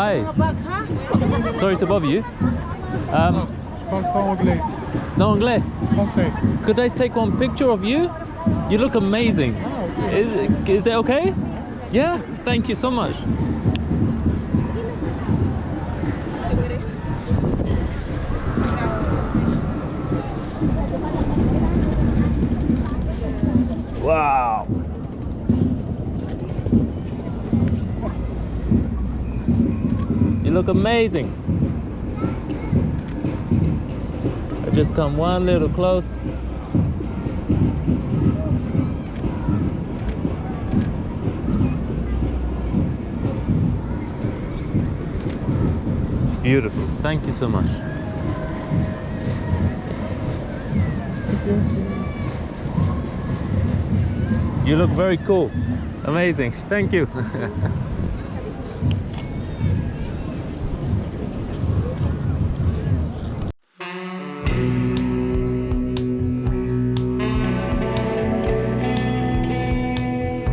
Hi. Sorry to bother you. Je parle pas anglais. No anglais. Français. Could I take one picture of you? You look amazing. Ah, ok. Is it okay? Yeah. Thank you so much. Wow. You look amazing. I just come one little close. Beautiful. Thank you so much. Ok. You look very cool. Amazing. Thank you.